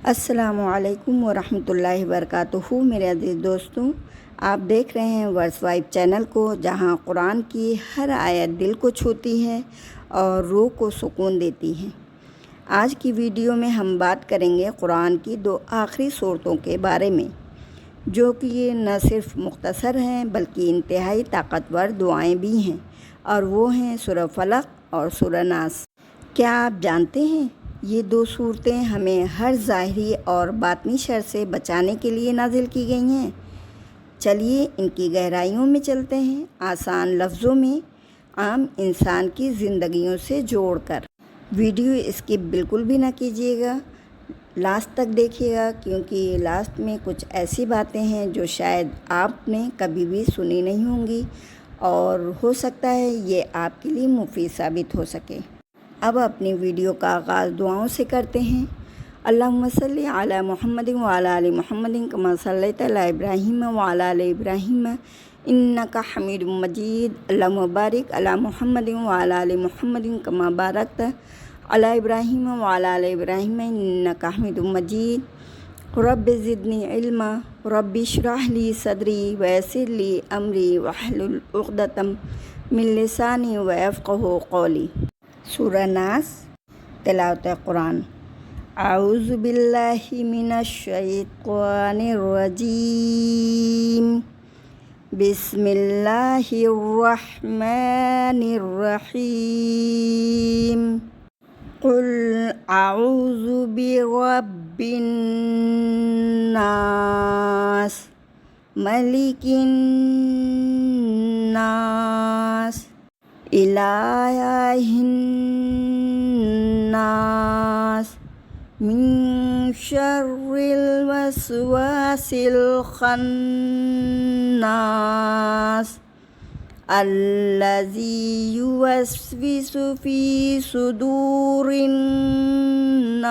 السلام علیکم ورحمۃ اللہ وبرکاتہ۔ میرے عزیز دوستوں، آپ دیکھ رہے ہیں ورس وائب چینل کو، جہاں قرآن کی ہر آیت دل کو چھوتی ہے اور روح کو سکون دیتی ہے۔ آج کی ویڈیو میں ہم بات کریں گے قرآن کی 2 آخری صورتوں کے بارے میں، جو کہ یہ نہ صرف مختصر ہیں بلکہ انتہائی طاقتور دعائیں بھی ہیں، اور وہ ہیں سورہ فلق اور سورہ ناس۔ کیا آپ جانتے ہیں یہ 2 صورتیں ہمیں ہر ظاہری اور باطنی شر سے بچانے کے لیے نازل کی گئی ہیں؟ چلیے ان کی گہرائیوں میں چلتے ہیں، آسان لفظوں میں عام انسان کی زندگیوں سے جوڑ کر۔ ویڈیو اسکپ بالکل بھی نہ کیجیے گا، لاسٹ تک دیکھیے گا، کیونکہ لاسٹ میں کچھ ایسی باتیں ہیں جو شاید آپ نے کبھی بھی سنی نہیں ہوں گی، اور ہو سکتا ہے یہ آپ کے لیے مفید ثابت ہو سکے۔ اب اپنی ویڈیو کا آغاز دعاؤں سے کرتے ہیں۔ اللہم صلی علی محمد وعلی آل محمد کما صلیت علی ابراہیم وعلی آل ابراہیم انک حمید مجید۔ اللہم بارک علی محمد وعلی آل محمد کما بارکت علی ابراہیم وعلی آل ابراہیم انک حمید مجید۔ رب زدنی علما، رب اشرح لی صدری ویسر لی امری واحلل عقدۃ من لسانی یفقہوا قولی۔ سورہ ناس، تلاوت قرآن۔ اعوذ باللہ من الشیطان الرجیم، بسم اللہ الرحمن الرحیم۔ قل اعوذ برب الناس، ملک الناس، الہ الناس، من شر الوسواس الخناس، الذی یوسوس فی صدور الناس،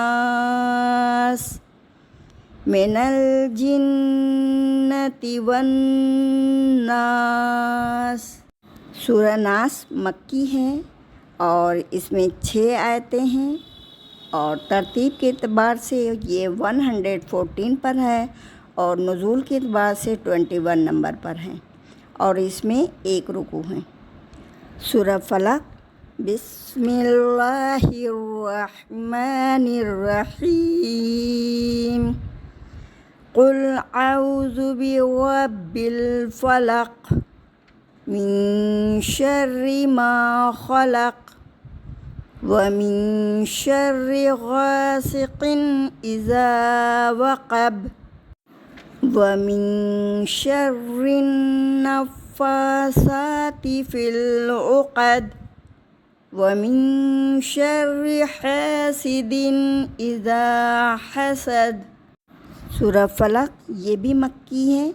من الجنۃ والناس۔ سورہ ناس مکی ہے اور اس میں 6 آیتیں ہیں، اور ترتیب کے اعتبار سے یہ 114 پر ہے، اور نزول کے اعتبار سے 21 نمبر پر ہے، اور اس میں 1 رکوع ہے۔ سورہ فلق، بسم اللہ الرحمن الرحیم۔ قل اعوذ برب الفلق، من شر ما خلق، ومن شر غاسق اذا وقب، ومن شر النفاثات في العقد، ومن شر حاسد اذا حسد۔ سورہ فلق یہ بھی مکی ہے،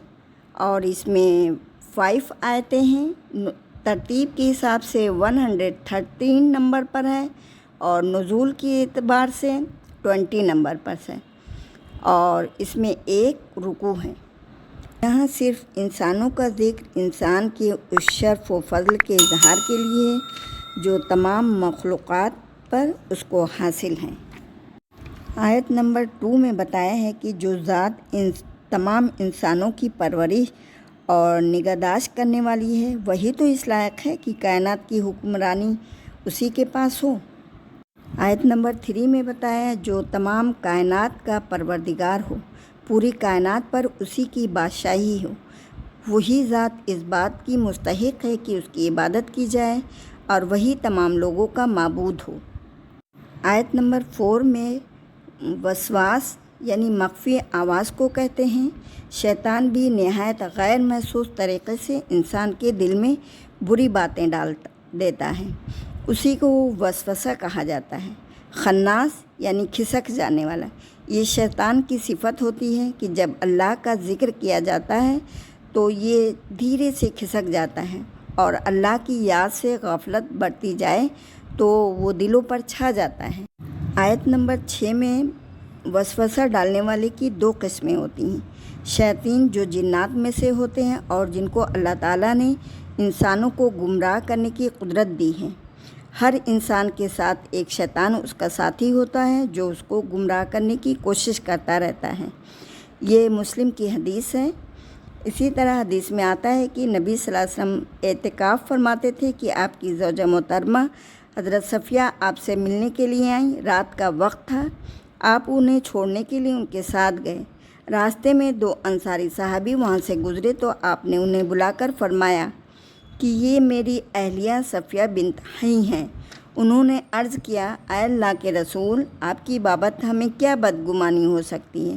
اور اس میں 5 آیتیں ہیں، ترتیب کے حساب سے 113 نمبر پر ہے، اور نزول کے اعتبار سے 20 نمبر پر ہے، اور اس میں 1 رکوع ہے۔ یہاں صرف انسانوں کا ذکر انسان کے اس شرف و فضل کے اظہار کے لیے ہے جو تمام مخلوقات پر اس کو حاصل ہیں۔ آیت نمبر 2 میں بتایا ہے کہ جو ذات تمام انسانوں کی پرورش اور نگہداشت کرنے والی ہے، وہی تو اس لائق ہے کہ کائنات کی حکمرانی اسی کے پاس ہو۔ آیت نمبر 3 میں بتایا جو تمام کائنات کا پروردگار ہو، پوری کائنات پر اسی کی بادشاہی ہو، وہی ذات اس بات کی مستحق ہے کہ اس کی عبادت کی جائے، اور وہی تمام لوگوں کا معبود ہو۔ آیت نمبر 4 میں وسواس یعنی مخفی آواز کو کہتے ہیں۔ شیطان بھی نہایت غیر محسوس طریقے سے انسان کے دل میں بری باتیں ڈال دیتا ہے، اسی کو وسوسہ کہا جاتا ہے۔ خناس یعنی کھسک جانے والا، یہ شیطان کی صفت ہوتی ہے کہ جب اللہ کا ذکر کیا جاتا ہے تو یہ دھیرے سے کھسک جاتا ہے، اور اللہ کی یاد سے غفلت بڑھتی جائے تو وہ دلوں پر چھا جاتا ہے۔ آیت نمبر 6 میں وسوسہ ڈالنے والے کی 2 قسمیں ہوتی ہیں، شیاطین جو جنات میں سے ہوتے ہیں اور جن کو اللہ تعالیٰ نے انسانوں کو گمراہ کرنے کی قدرت دی ہے۔ ہر انسان کے ساتھ ایک شیطان اس کا ساتھی ہوتا ہے جو اس کو گمراہ کرنے کی کوشش کرتا رہتا ہے۔ یہ مسلم کی حدیث ہے۔ اسی طرح حدیث میں آتا ہے کہ نبی صلی اللہ علیہ وسلم اعتکاف فرماتے تھے کہ آپ کی زوجہ محترمہ حضرت صفیہ آپ سے ملنے کے لیے آئیں۔ رات کا وقت تھا، آپ انہیں چھوڑنے کے لیے ان کے ساتھ گئے۔ راستے میں 2 انصاری صحابی وہاں سے گزرے تو آپ نے انہیں بلا کر فرمایا کہ یہ میری اہلیہ صفیہ بنت حی ہیں۔ انہوں نے عرض کیا، اے اللہ کے رسول، آپ کی بابت ہمیں کیا بدگمانی ہو سکتی ہے؟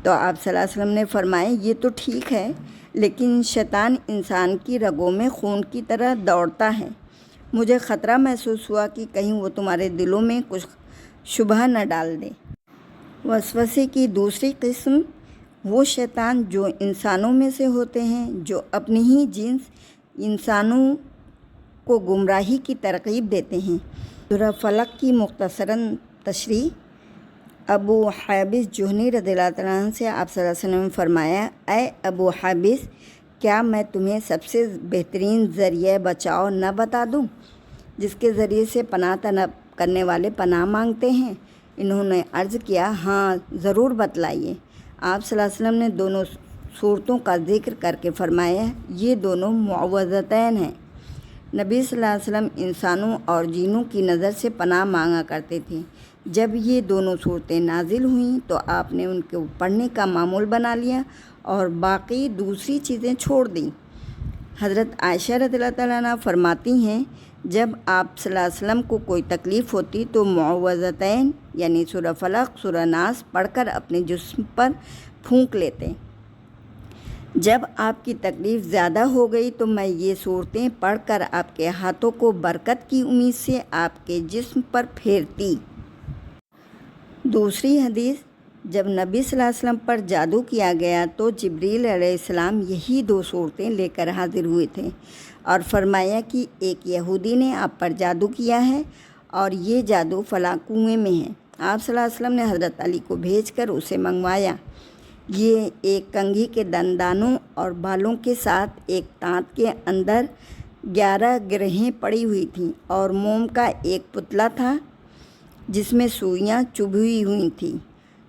تو آپ صلی اللہ علیہ وسلم نے فرمایا، یہ تو ٹھیک ہے، لیکن شیطان انسان کی رگوں میں خون کی طرح دوڑتا ہے۔ مجھے خطرہ محسوس ہوا کہ کہیں وہ تمہارے دلوں میں کچھ شبہ نہ ڈال دے۔ وسوسے کی دوسری قسم وہ شیطان جو انسانوں میں سے ہوتے ہیں جو اپنی ہی جنس انسانوں کو گمراہی کی ترغیب دیتے ہیں۔ سورہ فلق کی مختصراً تشریح۔ ابو حابس جہنی رضی اللہ تعالیٰ عنہ سے آپ صلی اللہ علیہ وسلم نے فرمایا، اے ابو حابس، کیا میں تمہیں سب سے بہترین ذریعہ بچاؤ نہ بتا دوں جس کے ذریعے سے پناہ طلب کرنے والے پناہ مانگتے ہیں؟ انہوں نے عرض کیا، ہاں ضرور بتلائیے۔ آپ صلی اللہ علیہ وسلم نے دونوں صورتوں کا ذکر کر کے فرمایا، یہ دونوں معوذتین ہیں۔ نبی صلی اللہ علیہ وسلم انسانوں اور جنوں کی نظر سے پناہ مانگا کرتے تھے۔ جب یہ دونوں صورتیں نازل ہوئیں تو آپ نے ان کو پڑھنے کا معمول بنا لیا اور باقی دوسری چیزیں چھوڑ دیں۔ حضرت عائشہ رضی اللہ تعالیٰ عنہ فرماتی ہیں، جب آپ صلی اللہ علیہ وسلم کو کوئی تکلیف ہوتی تو معوذتین یعنی سورہ فلق، سورہ ناس پڑھ کر اپنے جسم پر پھونک لیتے۔ جب آپ کی تکلیف زیادہ ہو گئی تو میں یہ صورتیں پڑھ کر آپ کے ہاتھوں کو برکت کی امید سے آپ کے جسم پر پھیرتی۔ دوسری حدیث، جب نبی صلی اللہ علیہ وسلم پر جادو کیا گیا تو جبریل علیہ السلام یہی 2 صورتیں لے کر حاضر ہوئے تھے اور فرمایا کہ ایک یہودی نے آپ پر جادو کیا ہے اور یہ جادو فلاں کنویں میں ہے۔ آپ صلی اللہ علیہ وسلم نے حضرت علی کو بھیج کر اسے منگوایا۔ یہ ایک کنگھی کے دندانوں اور بالوں کے ساتھ ایک تانت کے اندر 11 گرہیں پڑی ہوئی تھیں اور موم کا ایک پتلا تھا جس میں سوئیاں چبھی ہوئی تھیں۔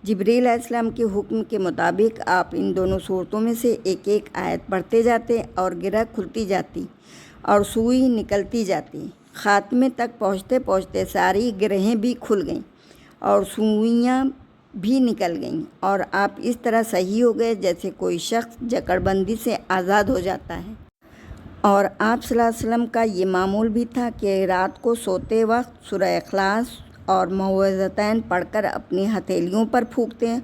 جبریل علیہ السلام کے حکم کے مطابق آپ ان دونوں صورتوں میں سے ایک ایک آیت پڑھتے جاتے اور گرہ کھلتی جاتی اور سوئی نکلتی جاتی۔ خاتمے تک پہنچتے پہنچتے ساری گرہیں بھی کھل گئیں اور سوئیاں بھی نکل گئیں اور آپ اس طرح صحیح ہو گئے جیسے کوئی شخص جکڑ بندی سے آزاد ہو جاتا ہے۔ اور آپ صلی اللہ علیہ وسلم کا یہ معمول بھی تھا کہ رات کو سوتے وقت سورہ اخلاص اور معوذتین پڑھ کر اپنی ہتھیلیوں پر پھونکتے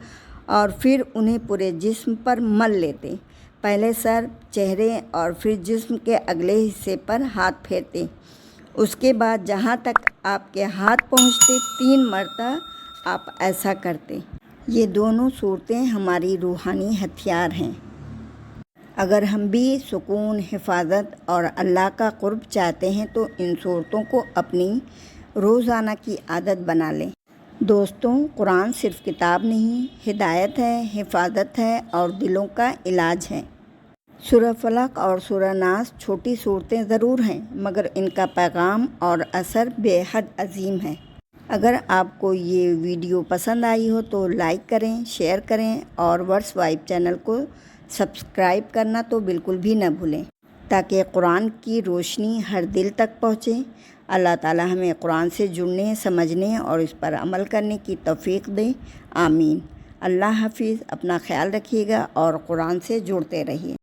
اور پھر انہیں پورے جسم پر مل لیتے۔ پہلے سر، چہرے اور پھر جسم کے اگلے حصے پر ہاتھ پھیرتے۔ اس کے بعد جہاں تک آپ کے ہاتھ پہنچتے 3 مرتبہ آپ ایسا کرتے۔ یہ دونوں صورتیں ہماری روحانی ہتھیار ہیں۔ اگر ہم بھی سکون، حفاظت اور اللہ کا قرب چاہتے ہیں تو ان صورتوں کو اپنی روزانہ کی عادت بنا لیں۔ دوستوں، قرآن صرف کتاب نہیں، ہدایت ہے، حفاظت ہے اور دلوں کا علاج ہے۔ سورہ فلق اور سورہ ناس چھوٹی صورتیں ضرور ہیں مگر ان کا پیغام اور اثر بے حد عظیم ہے۔ اگر آپ کو یہ ویڈیو پسند آئی ہو تو لائک کریں، شیئر کریں اور ورس وائب چینل کو سبسکرائب کرنا تو بالکل بھی نہ بھولیں تاکہ قرآن کی روشنی ہر دل تک پہنچے۔ اللہ تعالی ہمیں قرآن سے جڑنے، سمجھنے اور اس پر عمل کرنے کی توفیق دے، آمین۔ اللہ حافظ۔ اپنا خیال رکھیے گا اور قرآن سے جڑتے رہیے۔